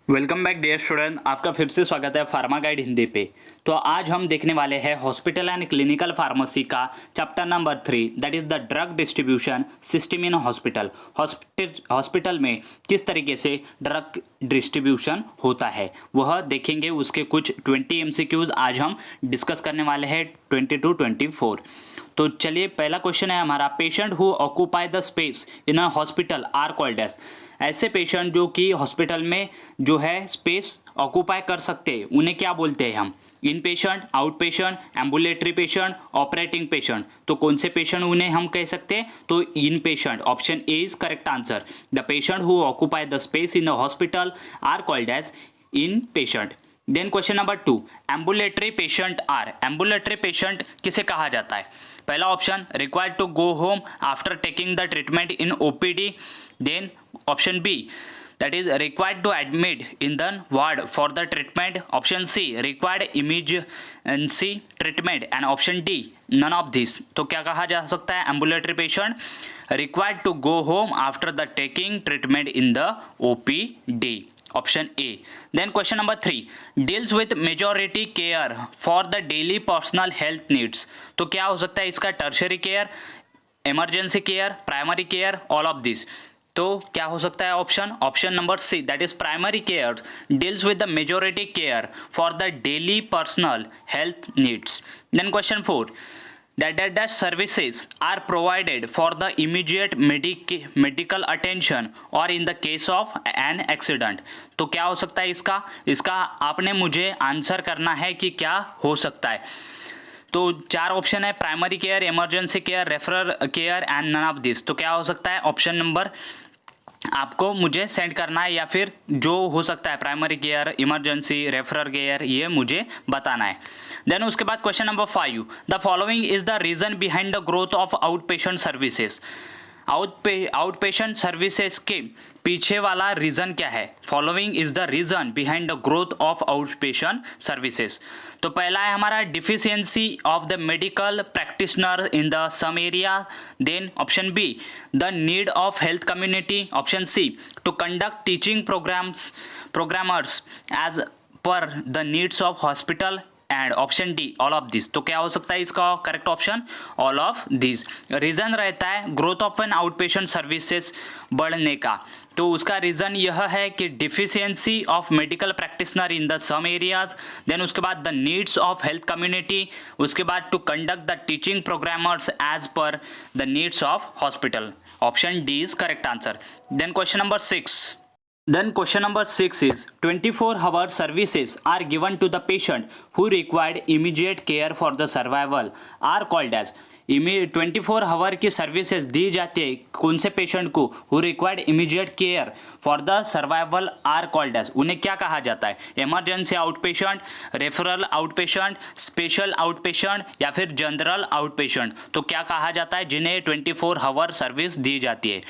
Welcome back dear student, आपका फिर से स्वागत है फार्मा गाइड हिंदी पे। तो आज हम देखने वाले हैं हॉस्पिटल एंड क्लिनिकल फार्मेसी का chapter number 3, that is the drug distribution system in hospital. Hospital में किस तरीके से ड्रग डिस्ट्रीब्यूशन होता है वह देखेंगे। उसके कुछ 20 MCQs आज हम डिस्कस करने वाले हैं, 20 to 24। तो चलिए, पहला क्वेश्चन है हमारा, patient who occupy the space in a hospital are called as. ऐसे पेशेंट जो कि हॉस्पिटल में जो है स्पेस ऑक्यूपाई कर सकते हैं उन्हें क्या बोलते हैं हम? In patient, out patient, ambulatory patient, operating patient. तो कौन से पेशेंट उन्हें हम कह सकते हैं? तो in patient. Option A is correct answer. The patient who occupy the space in the hospital are called as in patient. Then question number 2, ambulatory patient are. Ambulatory patient किसे कहा जाता है? पहला option, required to go home after taking the treatment in OPD. Then option B, that is required to admit in the ward for the treatment. Option C, required emergency treatment, and option D, none of these. तो क्या कहा जा सकता है? ambulatory patient required to go home after the taking treatment in the OPD. Option A. Then question number 3, deals with majority care for the daily personal health needs. तो क्या हो सकता है इसका? tertiary care, emergency care, primary care, all of these. तो क्या हो सकता है option number C, that is primary care deals with the majority care for the daily personal health needs. Then question 4, that services are provided for the immediate medical attention or in the case of an accident. तो क्या हो सकता है इसका आपने मुझे answer करना है कि क्या हो सकता है। तो 4 ऑप्शन है, primary care, emergency care, referral care and none of this. तो क्या हो सकता है? ऑप्शन नंबर आपको मुझे सेंड करना है, या फिर जो हो सकता है primary care, emergency, referral care, ये मुझे बताना है। देन उसके बाद question number 5, the following is the reason behind the growth of out patient services. Out patient services के पीछे वाला रीजन क्या है? Following is the reason behind the growth of out patient services. तो पहला है हमारा, deficiency of the medical practitioner in the some area. Then option B, the need of health community. Option C, to conduct teaching programmers as per the needs of hospital, and option D, all of this. तो क्या हो सकता है इसका correct option? All of this. Reason रहता है growth of an out patient services बढ़ने का, तो उसका रीजन यह है कि deficiency of medical practitioner in the some areas. Then उसके बाद the needs of health community, उसके बाद to conduct the teaching programmers as per the needs of hospital. Option D is correct answer. Then question number 6, then question number 6 is 24-hour services are given to the patient who required immediate care for the survival are called as। 24 hour की services दी जाती है कौन से patient को? Who required immediate care for the survival are called as. उन्हें क्या कहा जाता है? Emergency out patient, referral out patient, special out patient, या फिर जनरल आउट पेशेंट। तो क्या कहा जाता है जिन्हें 24 आवर सर्विस दी जाती है?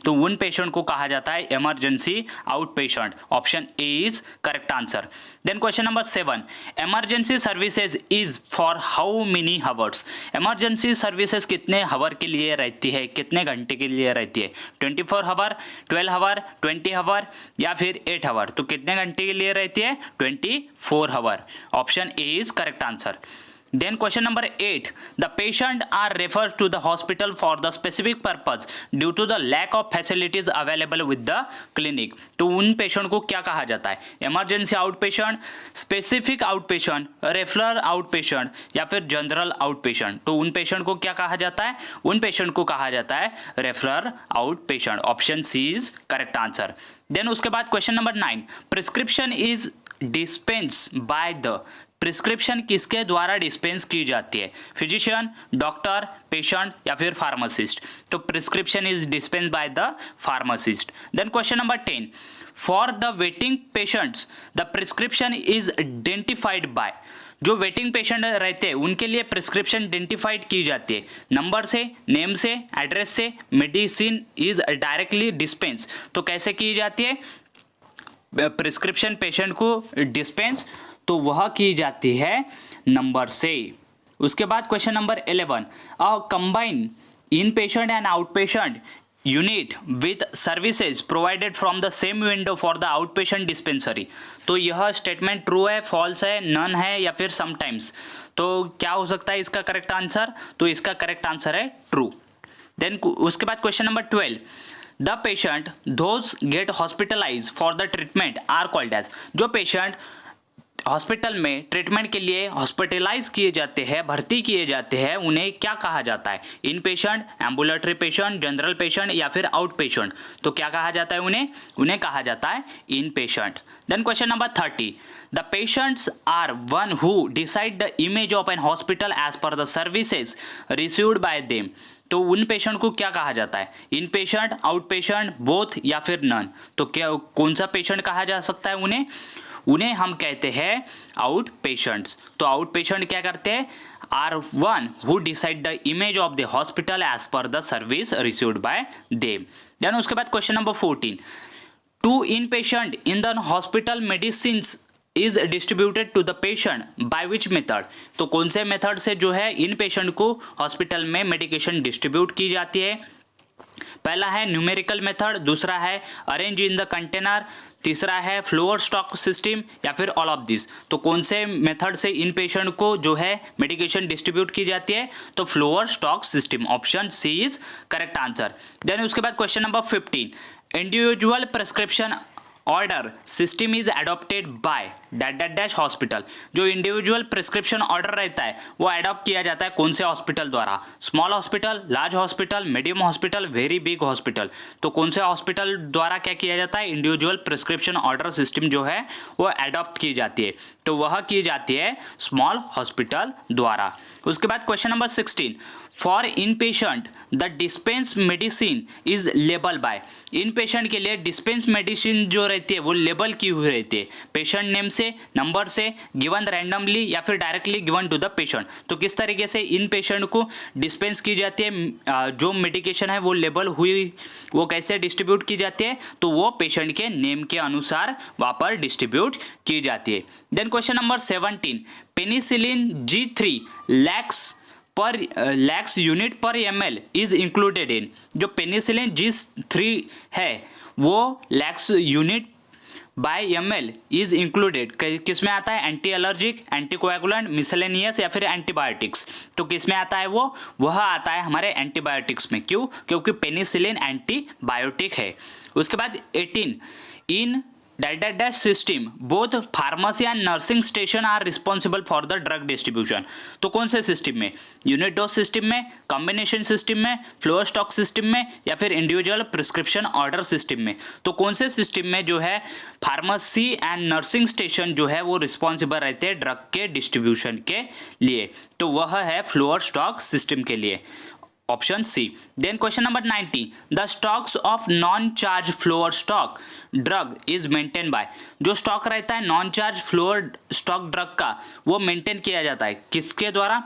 तो उन पेशेंट को कहा जाता है emergency out patient. Option A is correct answer. Then question number 7, emergency services is for how many hours. Emergency services कितने हावर के लिए रहती है, कितने घंटे के लिए रहती है? 24 आवर, 12 आवर, 20 आवर, या फिर 8 आवर। तो कितने घंटे के लिए रहती है? 24 hour. Option A is correct answer. Then question number 8, the patient are referred to the hospital for the specific purpose due to the lack of facilities available with the clinic। तो उन patient को क्या कहा जाता है? Emergency out patient, specific out patient, referral out patient, या फिर general out patient. तो उन पेशेंट को क्या कहा जाता है? उन पेशेंट को कहा जाता है referral out patient. Option C is correct answer. Then उसके बाद question number 9, prescription is dispense by the. Prescription किसके द्वारा डिस्पेंस की जाती है? फिजिशियन, डॉक्टर, पेशेंट, या फिर फार्मासिस्ट। तो prescription is dispense by the pharmacist. Then question number 10, for the waiting patients the prescription is identified by. जो waiting patient रहते हैं उनके लिए प्रिस्क्रिप्शन आइडेंटिफाइड की जाती है नंबर से, नेम से, एड्रेस से, मेडिसिन इज डायरेक्टली डिस्पेंस। तो कैसे की जाती है प्रिस्क्रिप्शन पेशेंट को डिस्पेंस? तो वह की जाती है नंबर से। उसके बाद question number 11, combine in patient and out patient unit with services provided from the same window for the out patient dispensary. तो यह स्टेटमेंट ट्रू है, फॉल्स है, नन है या फिर समटाइम्स। तो क्या हो सकता है इसका करेक्ट आंसर? तो इसका करेक्ट आंसर है ट्रू। देन उसके बाद question number 12, the patient those get hospitalize for the treatment are called as. जो पेशेंट हॉस्पिटल में ट्रीटमेंट के लिए हॉस्पिटलाइज किए जाते हैं, भर्ती किए जाते हैं, उन्हें क्या कहा जाता है? In patient, ambulatory patient, general patient या फिर आउट पेशेंट। तो क्या कहा जाता है उन्हें कहा जाता है in patient. Then question number 30, the patients are one who decide the image of an hospital as per the services received by them. तो उन पेशेंट को क्या कहा जाता है? In patient, out patient, both या फिर नन। तो क्या कौन सा पेशेंट कहा जा सकता है उन्हें हम कहते हैं आउट पेशेंट्स। तो आउट पेशेंट क्या करते हैं? Are one who decide the image of the hospital as per the service received by them. Then उसके बाद question number 14, to in patient in the hospital medicines is distributed to the patient by which method. तो कौन से method से जो है in patient को hospital में मेडिकेशन डिस्ट्रीब्यूट की जाती है? पहला है न्यूमेरिकल मेथड, दूसरा है अरेंज इन द कंटेनर, तीसरा है फ्लोर स्टॉक सिस्टम या फिर ऑल ऑफ दिस। तो कौन से मेथड से इन पेशेंट को जो है मेडिकेशन डिस्ट्रीब्यूट की जाती है? तो floor stock system, option C is correct answer. Then उसके बाद question number 15, individual prescription order system is adopted by that that dash hospital. जो इंडिविजुअल प्रिस्क्रिप्शन ऑर्डर रहता है वो एडॉप्ट किया जाता है कौन से हॉस्पिटल द्वारा? Small hospital, large hospital, medium hospital, very big hospital. तो कौन से हॉस्पिटल द्वारा क्या किया जाता है? इंडिविजुअल प्रिस्क्रिप्शन ऑर्डर सिस्टम जो है वो एडॉप्ट की जाती है। तो वह की जाती है स्मॉल हॉस्पिटल द्वारा। उसके बाद question number 16, for in patient the dispense medicine is label by. In patient के लिए डिस्पेंस मेडिसिन जो रहती है वो लेबल की हुई रहती है पेशेंट नेम से, नंबर से, गिवन रैंडमली या फिर directly given to the patient. तो किस तरीके से इन पेशेंट को डिस्पेंस की जाती है? जो मेडिकेशन है वो लेबल हुई, वो कैसे डिस्ट्रीब्यूट की जाती है? तो वो पेशेंट के नेम के अनुसार वहाँ पर डिस्ट्रीब्यूट की जाती है। Then question number 17, penicillin G3 lakhs unit per ml is included in. जो पेनिसिलिन G3 है वो lakhs unit by ml is included किस में आता है? एंटी एलर्जिक, एंटीकोएगुलेंट, मिसलेनियस या फिर एंटीबायोटिक्स। तो किस में आता है वह आता है हमारे एंटीबायोटिक्स में। क्यों? क्योंकि पेनिसिलिन एंटीबायोटिक है। उसके बाद 18, in dash system both pharmacy and nursing station are responsible for the drug distribution. तो कौन से सिस्टम में? यूनिट डोज सिस्टम में, कॉम्बिनेशन सिस्टम में, फ्लोर स्टॉक सिस्टम में या फिर इंडिविजुअल प्रिस्क्रिप्शन ऑर्डर सिस्टम में। तो कौन से सिस्टम में जो है फार्मेसी एंड नर्सिंग स्टेशन जो है वो रिस्पॉन्सिबल रहते हैं ड्रग के डिस्ट्रीब्यूशन के लिए? तो वह है फ्लोर स्टॉक सिस्टम के लिए, option C. Then question number 90, the stocks of non charge floor stock drug is maintain by. जो स्टॉक रहता है non charge floor stock drug का वो मेंटेन किया जाता है किसके द्वारा?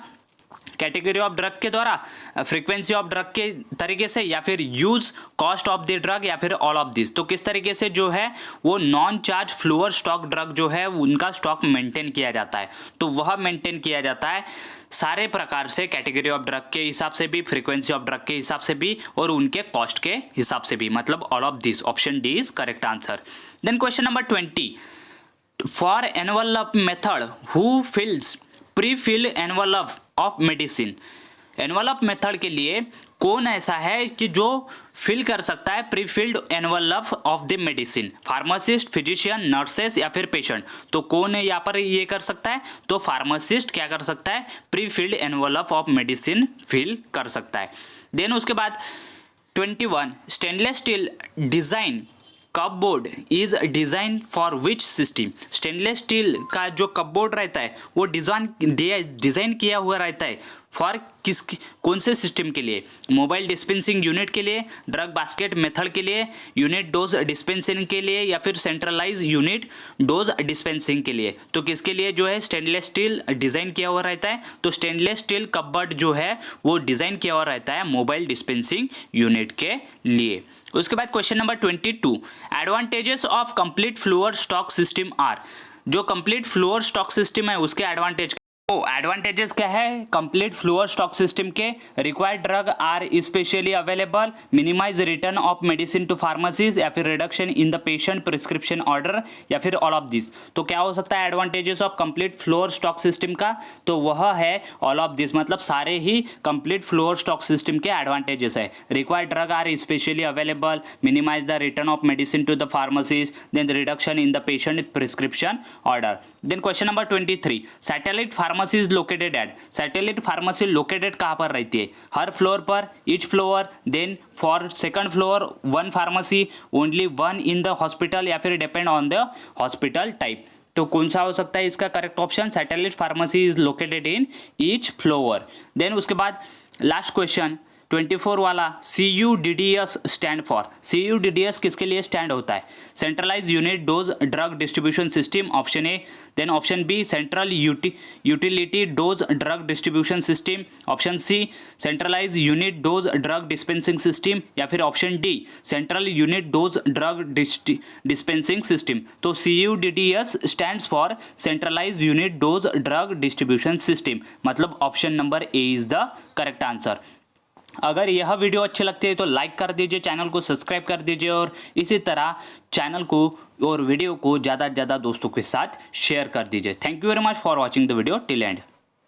कैटेगरी ऑफ ड्रग के द्वारा, फ्रीक्वेंसी ऑफ ड्रग के तरीके से या फिर use, cost of the drug या फिर ऑल ऑफ दिस। तो किस तरीके से जो है वो non charge floor stock drug जो है उनका स्टॉक मेंटेन किया जाता है? तो वह मेंटेन किया जाता है सारे प्रकार से, कैटेगरी ऑफ ड्रग के हिसाब से भी, फ्रीक्वेंसी ऑफ ड्रग के हिसाब से भी और उनके कॉस्ट के हिसाब से भी, मतलब all of this. Option D is correct answer. Then question number 20, for envelope method who fills pre fill envelope of medicine. Envelope method के लिए कौन ऐसा है कि जो फिल कर सकता है prefilled envelope of the medicine? Pharmacist, physician, nurses या फिर पेशेंट। तो कौन यहाँ पर ये कर सकता है? तो फार्मासिस्ट क्या कर सकता है? Prefilled envelope of medicine fill कर सकता है। देन उसके बाद 21, stainless steel design cupboard is design for which system. Stainless steel का जो कपबोर्ड रहता है वो डिज़ाइन किया हुआ रहता है फॉर कौन से सिस्टम के लिए? मोबाइल डिस्पेंसिंग यूनिट के लिए, ड्रग बास्केट मेथड के लिए, यूनिट डोज डिस्पेंसिंग के लिए या फिर सेंट्रलाइज यूनिट डोज डिस्पेंसिंग के लिए। तो किसके लिए जो है स्टेनलेस स्टील डिज़ाइन किया हुआ रहता है? तो स्टेनलेस स्टील कपबोर्ड जो है वो डिज़ाइन किया हुआ रहता है मोबाइल डिस्पेंसिंग यूनिट के लिए। उसके बाद question number 22, advantages of complete floor stock system are. जो कंप्लीट फ्लोअर स्टॉक सिस्टम है उसके एडवांटेज तो एडवांटेजेस क्या है कंप्लीट फ्लोअर स्टॉक सिस्टम के, required drug are specially available, minimize return of medicine to pharmacies, या फिर reduction in the patient prescription order, या फिर ऑल ऑफ दिस। तो क्या हो सकता है advantages of complete floor stock system का, तो वह है ऑल ऑफ दिस, मतलब सारे ही कंप्लीट फ्लोअर स्टॉक सिस्टम के एडवांटेजेस है। Required drug are specially available, minimize the return of medicine to the pharmacies, then reduction in the patient prescription order. Then question number 23, satellite pharmacy is located at, satellite pharmacy located कहाँ पर रहती है, हर floor पर, each floor, then for second floor one pharmacy, only one in the hospital, या फिर depend on the hospital type. तो कौन सा हो सकता है इसका correct option, satellite pharmacy is located in each floor. Then उसके बाद लास्ट क्वेश्चन 24 वाला, CUDDS स्टैंड फॉर, CUDDS किसके लिए स्टैंड होता है, centralise unit dose drug distribution system, option A, then option B central utility dose drug distribution system, option C centralise unit dose drug dispensing system, या फिर option D central unit dose drug dispensing system. तो CUDDS stands for centralise unit dose drug distribution system, मतलब option number A is the correct answer. अगर यह video अच्छी लगती है तो लाइक कर दीजिए, चैनल को सब्सक्राइब कर दीजिए, और इसी तरह चैनल को और वीडियो को ज़्यादा से ज़्यादा दोस्तों के साथ शेयर कर दीजिए। Thank you very much for watching the video till and.